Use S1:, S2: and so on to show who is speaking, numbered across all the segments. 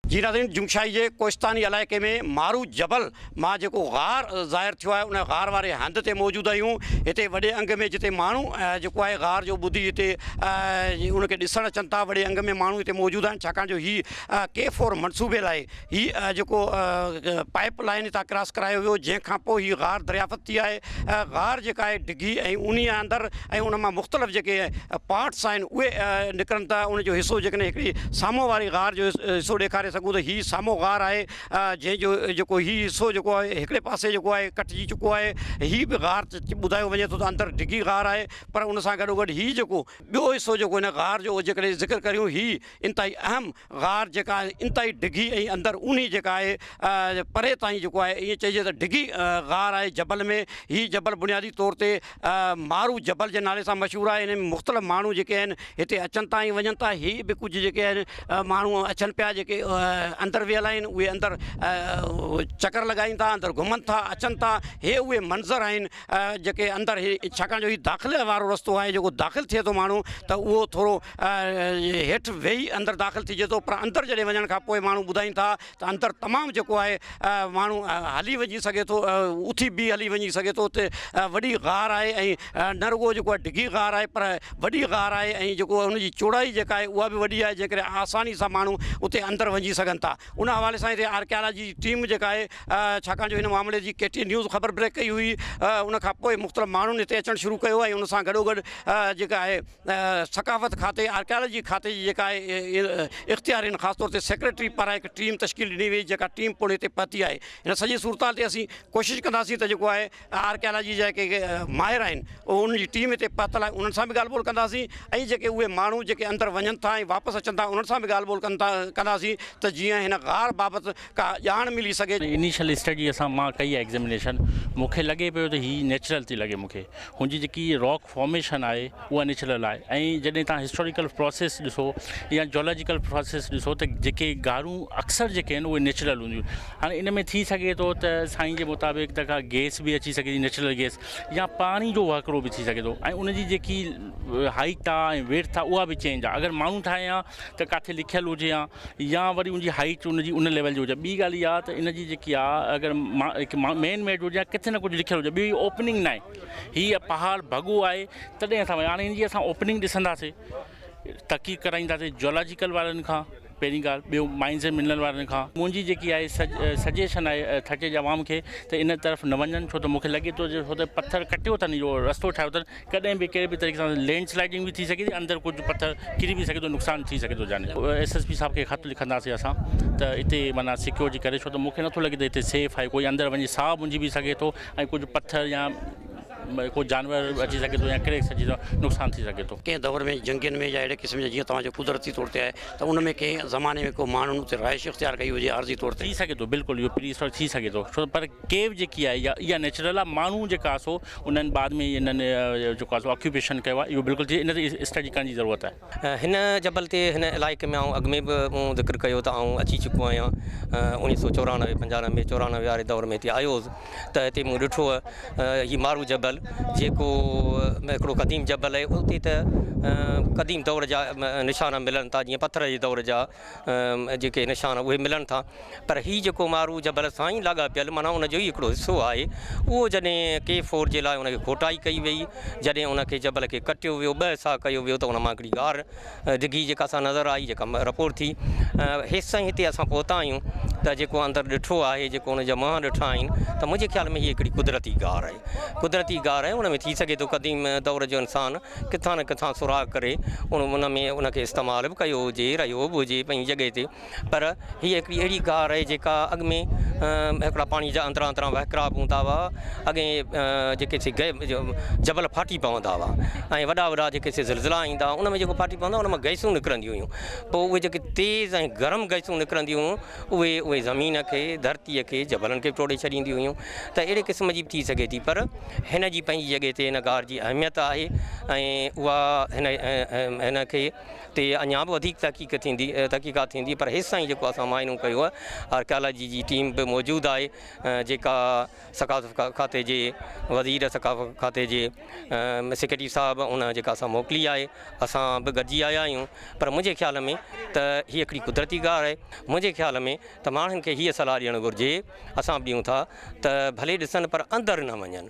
S1: जी नाज़रीन, जुमशाई के कोस्तानी इलाके में मारू जबल मां जो गार ज़ाहिर थो है, उन गार वाले हंध से मौजूद आयूँ। इतने वड़े अंग में जिते मानू जो है गार जो बुधी इतने उनके ॾिसण अचनि था, वड़े अंग में मानू इतने मौजूद हैं। छाकाणि जो ही K4 मनसूबे लाइ ही जो पाइप लाइन इतना क्रॉस करायो वियो, जंहिंखां पोइ ही गार दरियाफ़त थी आहे। गार जेका आहे डिघी ऐं उन अंदरि ऐं उन मां मुख़्तलिफ़ जेके पार्ट्स आहिनि उहे निकिरनि था। उन जो हिसो जेकॾहिं हिकिड़ी साम्हूं वारी गार जो हिसो ॾेखारे सघूं त ही साम्हूं गार आहे, जंहिंजो जेको ही हिसो जेको आहे हिकिड़े पासे जेको आहे कटिजी चुको आहे। ही बि गार ॿुधायो वञे थो त अंदरि डिघी गार आहे, पर उन सां गॾोगॾु ही जेको ॿियो हिसो जेको हिन गार जो जेकॾहिं ज़िक्र करियूं, ही इंतिहाई अहम गार जेका आहे, इंतिहाई डिघी ऐं अंदरि उन जेका आहे परे ताईं जेको आहे ईअं चइजे त डिघी गार आहे जबल में। ही जबल बुनियादी तौर ते मारू जबल जे नाले सां मशहूरु आहे। इन में मुख़्तलिफ़ माण्हू जेके आहिनि हिते अचनि था ऐं वञनि था। ही बि कुझु जेके आहिनि माण्हू अचनि पिया जेके अंदरि वियल आहिनि, उहे अंदरि चकर लॻाइनि था, अंदरि घुमनि था, अचनि था। हे उहे मंज़र आहिनि जेके अंदरि, छाकाणि जो ही दाख़िले वारो रस्तो आहे। जेको दाख़िल थिए थो माण्हू त उहो थोरो हेठि वेही अंदरि दाख़िल थिए थो, पर अंदरि जॾहिं वञण खां पोइ माण्हू ॿुधाइनि था त अंदरि तमामु जेको आहे माण्हू हली वञी सघे थो, उथी बि हली वञी सघे थो। उते वॾी गार आहे ऐं न रुॻो जेको आहे डिघी गार आहे, पर वॾी गार आहे ऐं जेको हुनजी चौड़ाई जेका आहे उहा बि वॾी आहे, जेकॾहिं आसानी सां माण्हू उते अंदरि वञी सघनि था। उन हवाले सां हिते आर्कियालॉजी जी टीम जेका आहे, छाकाणि जो हिन मामले जी KT न्यूज़ ख़बर ब्रेक कई हुई, उन खां पोइ मुख़्तलिफ़ माण्हुनि हिते अचणु शुरू कयो ऐं उन सां गॾोगॾु जेका आहे सक़ाफ़त खाते आर्कियालॉजी खाते जी जेका आहे इख़्तियार आहिनि, ख़ासि तौर ते सेक्रेटरी पारां हिकु टीम तश्कील ॾिनी वई, जेका टीम पोइ हिते पहुती आहे। हिन सॼी सूरताल ते असीं कोशिशि कंदासीं त जेको आहे आर्कियालॉजी जा जेके माहिर आहिनि उन जी टीम हिते पहुतल आहे, उन्हनि सां बि ॻाल्हि ॿोल कंदासीं। ऐं जेके उहे माण्हू जेके अंदरि वञनि था ऐं वापसि अचनि था, उन्हनि सां बि ॻाल्हि ॿोल कंदासीं त जीअं हिन गार बाबति का ॼाण मिली सघे।
S2: इनिशियल स्टडी असां मां कई आहे एग्ज़ामिनेशन, मूंखे लॻे पियो त हीअ नेचुरल थी लॻे मूंखे। हुनजी जेकी रॉक फॉर्मेशन आहे उहा नेचुरल आहे। ऐं जॾहिं तव्हां हिस्टोरिकल प्रोसेस ॾिसो या जोलॉजिकल प्रोसेस ॾिसो त जेके गारूं अक्सर जेके आहिनि उहे नेचुरल हूंदियूं। हाणे इन में थी सघे थो त साईं जे मुताबिक़ त का गैस बि अची सघे थी, नेचुरल गैस, या पाणी जो वाकिरो बि थी सघे थो। ऐं उनजी जेकी हाइट आहे ऐं वेथ आहे उहा बि चेंज आहे। अगरि माण्हू ठाहे हा त किथे लिखियलु हुजे हा, या वरी उनजी हाइट उनजी उन लेवल जी हुजे। ॿी ॻाल्हि इहा त इनजी जेकी आहे अगरि मेन मेड हुजे, किथे न कुझु लिखियलु हुजे। ॿी ओपनिंग न आहे, हीअ पहाड़ भॻो आहे तॾहिं असां हाणे हिनजी असां ओपनिंग ॾिसंदासीं, तहक़ीक़ कराईंदासीं जोलॉजिकल वारनि खां पहिरीं ॻाल्हि। ॿियो माइंस एंड मिनरल वारनि खां। मुंहिंजी जेकी आहे सजेशन आहे थचे जवाम खे त इन तरफ़ न वञनि, छो त मूंखे लॻे थो जो छो त पथर कटियो अथनि, इहो रस्तो ठाहियो अथनि, कॾहिं बि कहिड़े बि तरीक़े सां लैंडस्लाइडिंग बि थी सघे थी, अंदरि कुझु पथर किरी बि सघे थो, नुक़सानु थी सघे थो जाने। SSP साहिब खे ख़त लिखंदासीं असां त हिते माना सिक्योर जी करे, छो त मूंखे नथो लॻे त हिते सेफ आहे। कोई अंदरि वञी साह मुंझी बि सघे थो ऐं कुझु पथर या कोई जानवर अची सघे थो या क्रैक अची थो, नुक़सानु थी सघे थो।
S1: कंहिं दौर में जंगियुनि में या अहिड़े क़िस्म जा जीअं तव्हांजो कुदरती तौर ते आहे त उन में कंहिं ज़माने में को माण्हुनि उते रहाइश इख़्तियार कई हुजे आर्ज़ी तौर ते?
S2: थी सघे थो, बिल्कुलु इहो प्री हिस्टोरिक थी सघे थो, छो पर केव जेकी आहे इहा नेचुरल आहे। माण्हू जेका आहे सो उन्हनि बाद में इन्हनि जेको आहे सो ऑक्यूपेशन कयो आहे, इहो बिल्कुलु थी, इन ते स्टडी करण जी ज़रूरत आहे।
S3: हिन जबल ते हिन इलाइक़े में अॻु में बि मूं ज़िक्र कयो त अची चुको आहियां 1994 95 94 वारे दौर में हिते आयो हुउसि, त हिते मूं ॾिठो हीउ मारू जबल जेको हिकिड़ो क़दीम जबल आहे। उते त क़दीम दौर जा निशान मिलनि था, जीअं पथर जे दौर जा जेके निशान उहे मिलनि था, पर हीउ जेको मारू जबल सां ई लाॻापियल माना उनजो ई हिकिड़ो हिसो आहे। उहो जॾहिं K4 जे लाइ उनखे खोटाई कई वई, जॾहिं उनखे जबल खे कटियो वियो, 2 हिसा कयो वियो, त उन मां हिकिड़ी गार डिघी जेका असां नज़र आई, जेका रिपोर्ट थी। हेसि हिते असां पहुता आहियूं त जेको अंदरि ॾिठो आहे, जेको उनजा मुंहं ॾिठा आहिनि, त मुंहिंजे ख़्याल में हीअ हिकिड़ी कुदरती गार आहे। कुदरती गार आहे, उन में थी सघे थो क़दीम दौर जो इंसानु किथां न किथां सुराग करे उन में उनखे इस्तेमालु बि कयो हुजे, रहियो बि हुजे पंहिंजी जॻह ते। पर हीअ हिकिड़ी अहिड़ी गार आहे जेका अॻु में हिकिड़ा पाणी जा अंदरां अंदरां वहकराब हूंदा हुआ। अॻे जेके से जबल फाटी पवंदा हुआ ऐं वॾा वॾा जेके से ज़िलज़िला ईंदा, उन में जेको फाटी पवंदा उन मां गैसूं निकिरंदियूं हुयूं। पोइ उहे जेके तेज़ ऐं गरम गैसूं निकिरंदियूं हुयूं, उहे ज़मीन खे, धरतीअ खे, जबलनि खे टोड़े छॾींदियूं हुयूं। त अहिड़े क़िस्म जी बि थी सघे थी, पर हिन जी पंहिंजी जॻह ते हिन गार जी अहमियत आहे ऐं उहा हिन खे ते अञा बि वधीक तहक़ीक़ात थींदी, पर हेसि ताईं जेको असां माइनूं कयो आहे, आर्कियालॉजी जी टीम बि मौजूदु आहे जेका सकाफ़त खाते जे वज़ीर सकाफ़त खाते जे सेक्रेटरी साहिबु उन जेका असां मोकिली आहे असां बि गॾिजी आया आहियूं। पर मुंहिंजे ख़्याल में त हीअ हिकिड़ी कुदरती ॻाल्हि आहे। मुंहिंजे ख़्याल में त माण्हुनि खे हीअ सलाह ॾियणु घुरिजे, असां बि ॾियूं था त भले ॾिसनि पर अंदरि न वञनि।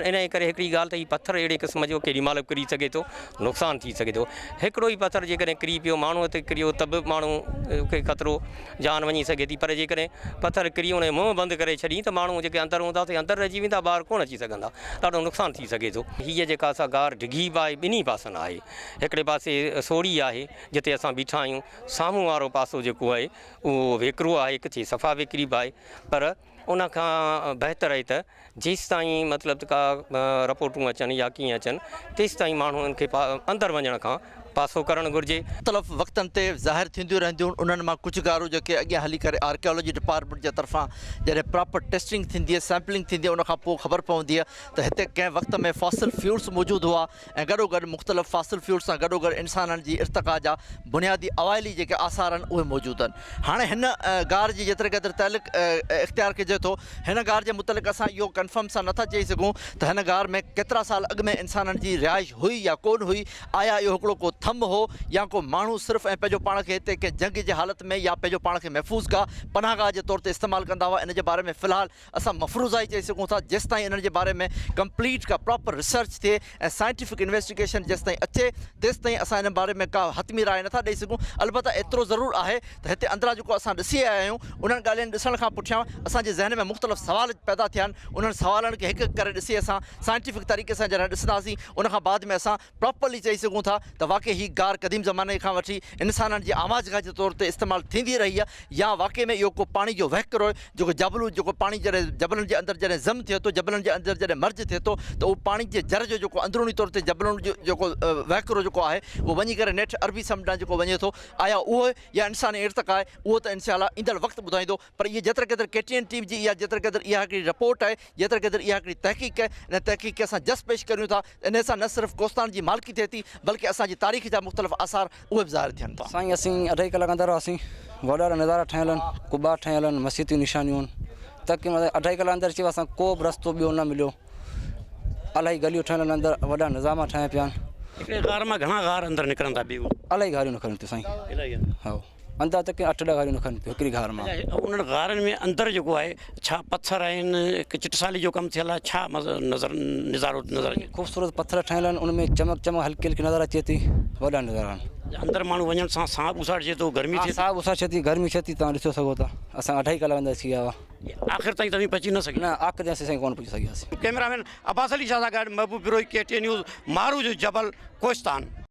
S3: इन जे करे हिकिड़ी ॻाल्हि त हीअ पथर अहिड़े क़िस्म जो केॾी महिल किरी सघे थो, नुक़सानु थी सघे थो। हिकिड़ो ई पथर जेकॾहिं किरी पियो माण्हूअ ते किरियो त बि माण्हू खे ख़तरो जान वञी सघे थी। पर जेकॾहिं पथर किरी उन मुंहुं बंदि करे छॾी त माण्हू जेके अंदरि हूंदा से अंदरि रहिजी वेंदा, ॿाहिरि कोन अची सघंदा, ॾाढो नुक़सानु थी सघे थो। हीअ जेका असां गार डिघी बि आहे ॿिन्ही पासनि आहे। हिकिड़े पासे सोड़ी आहे जिते असां बीठा आहियूं, साम्हूं वारो पासो जेको आहे उहो वेकिरो आहे, किथे सफ़ा वेकिरी बि आहे। पर उन खां बहितर आहे त जेसि ताईं मतिलबु का रिपोर्टूं अचनि या कीअं अचनि तेसि ताईं माण्हुनि खे अंदरि वञण खां पासो करणु घुरिजे।
S4: मुख़्तलिफ़ वक़्तनि ते ज़ाहिर थींदियूं रहंदियूं आहिनि। उन्हनि मां कुझु गारूं जेके अॻियां हली करे आर्कियोलॉजी डिपार्टमेंट जे तरफ़ां जॾहिं प्रॉपर टेस्टिंग थींदी आहे, सैम्पलिंग थींदी आहे, उनखां पोइ ख़बर पवंदी आहे त हिते कंहिं वक़्त में फॉसिल फ्यूल्स मौजूदु हुआ ऐं गॾोगॾु मुख़्तलिफ़ फॉसिल फ्यूल्स सां गॾोगॾु इंसाननि जी इर्तिक़ा जा बुनियादी अवाइली जेके आसार आहिनि उहे मौजूदु आहिनि। हाणे हिन गार जी जेतिरे क़दुरु तइल्लुक़ इख़्तियार कजे थो, हिन गार जे मुतलिक़ असां इहो कंफर्म सां नथा चई सघूं त हिन गार में केतिरा साल अॻु में इंसाननि जी रिहाइश हुई या कोन हुई, आया इहो हिकिड़ो को थंब हो या को माण्हू सिर्फ़ु ऐं पंहिंजो पाण खे हिते कंहिं जंग जे हालत में या पंहिंजो पाण खे महफ़ूज़ गाह पनाहगाह जे तौर ते इस्तेमालु कंदा हुआ। इन जे बारे में फ़िलहाल असां मफ़रूज़ा ई चई सघूं था। जेसि ताईं इन्हनि जे बारे में कंप्लीट का प्रॉपर रिसर्च थिए ऐं साइंटिफिक इन्वेस्टिगेशन जेसि ताईं अचे तेसि ताईं असां इन बारे में का हतमी राय नथा ॾेई सघूं। अलबत्त एतिरो ज़रूरु आहे त हिते अंदरां जेको असां ॾिसी आया आहियूं उन्हनि ॻाल्हियुनि ॾिसण खां पुठियां असांजे ज़हन में मुख़्तलिफ़ सवाल पैदा थिया आहिनि। उन्हनि सवालनि खे हिकु हिकु करे ॾिसी असां साइंटिफिक तरीक़े सां जॾहिं ॾिसंदासीं उनखां बाद में असां प्रॉपरली चई सघूं था त वाक़ई हीअ गार क़दीम ज़माने खां वठी इंसाननि जी आवाज़गाह जे तौर ते इस्तेमालु थींदी रही आहे या वाक़ई में इहो को पाणी जो वहिकिरो जेको जबलू जेको पाणी जॾहिं जबलनि जे अंदरि जॾहिं ज़म थिए थो, जबलनि जे अंदरि जॾहिं मर्ज थिए थो त उहो पाणी जे जर जो जेको अंदरूनी तौर ते जबलनि जो जेको वहिकिरो जेको आहे उहो वञी करे नेठि अरबी समुंड ॾांहुं जेको वञे थो, आया उहो या इंसानी इर्तिक़ा आहे उहो त इंशाअल्लाह ईंदड़ वक़्तु ॿुधाईंदो। पर इहे जेतिरे क़दुरु KTN टीम जी इहा जेतिरे क़दुरु इहा हिकिड़ी रिपोर्ट आहे, जेतिरे क़दुरु इहा हिकिड़ी तहक़ीक़ आहे, इन तहक़ीक़ खे असां जस पेश करियूं था। इन सां न सिर्फ़ु कोस्तान जी मालिकी थिए थी बल्कि असांजी तारीख़ जा मुख़्तलिफ़ आसार उहे बि ज़ाहिर थियनि था।
S5: साईं असीं 2.5 कलाक अंदरि हुआसीं, वॾा नज़ारा ठहियल आहिनि, कुबा ठहियल आहिनि, मस्जिदियूं निशानियूं आहिनि। त की 2.5 कलाक अंदरि अची असां को बि रस्तो ॿियो न मिलियो। इलाही गलियूं ठहियल आहिनि, अंदरि वॾा निज़ाम ठहिया पिया आहिनि।
S1: हिकिड़े गार मां घणा गार अंदरि निकिरंदा ॿियूं?
S5: इलाही गारियूं निकिरनि थियूं साईं। हा, अंदरि तक 8-10 गारियूं निकिरनि थियूं हिकिड़ी गार मां।
S1: उन्हनि गारनि में अंदरि जेको आहे छा पथर आहिनि, हिकु चिटसाली जो कमु थियल आहे, छा नज़ारो नज़र अचे?
S5: ख़ूबसूरत पथर ठहियल आहिनि, उनमें चमक चमक हल्की हल्की नज़र अचे थी, वॾा नज़ारा आहिनि।
S1: अंदरि माण्हू वञण सां साह उसाड़िजे थो, गर्मी थिए थी?
S5: साह उसाड़े थी, गर्मी थिए थी, तव्हां ॾिसो सघो था। असां 2.5 कलाक अंदरि थी विया हुआ।
S1: आख़िर ताईं तव्हीं पहुची न सघी?
S5: न, आख़िर असीं साईं कोन पहुची सघियासीं।
S1: कैमरामैन अब्बास अली शाह सां गॾु महबूब बिरोई KTN न्यूज़, मारूज जबल, कोहिस्तान।